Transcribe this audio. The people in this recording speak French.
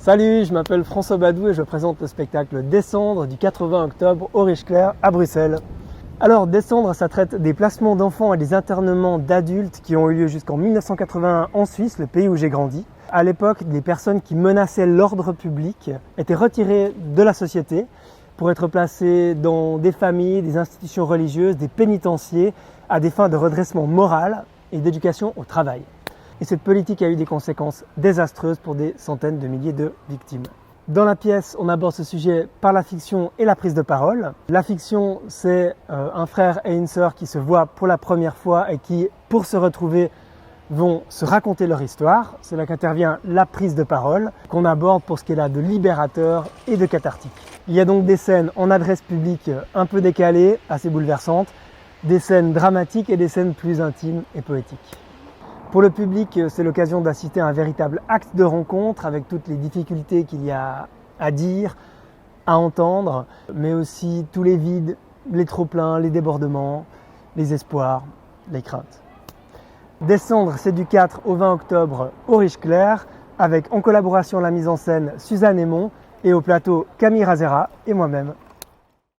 Salut, je m'appelle François Badou et je présente le spectacle Descendre du 80 octobre au Riche-Clair à Bruxelles. Alors Descendre, ça traite des placements d'enfants et des internements d'adultes qui ont eu lieu jusqu'en 1981 en Suisse, le pays où j'ai grandi. À l'époque, des personnes qui menaçaient l'ordre public étaient retirées de la société pour être placées dans des familles, des institutions religieuses, des pénitenciers à des fins de redressement moral et d'éducation au travail. Et cette politique a eu des conséquences désastreuses pour des centaines de milliers de victimes. Dans la pièce, on aborde ce sujet par la fiction et la prise de parole. La fiction, c'est un frère et une sœur qui se voient pour la première fois et qui, pour se retrouver, vont se raconter leur histoire. C'est là qu'intervient la prise de parole, qu'on aborde pour ce qu'elle a de libérateur et de cathartique. Il y a donc des scènes en adresse publique un peu décalées, assez bouleversantes, des scènes dramatiques et des scènes plus intimes et poétiques. Pour le public, c'est l'occasion d'assister à un véritable acte de rencontre avec toutes les difficultés qu'il y a à dire, à entendre, mais aussi tous les vides, les trop-pleins, les débordements, les espoirs, les craintes. Descendre, c'est du 4 au 20 octobre au Riche-Clair, avec en collaboration la mise en scène Suzanne Aymon et au plateau Camille Razera et moi-même.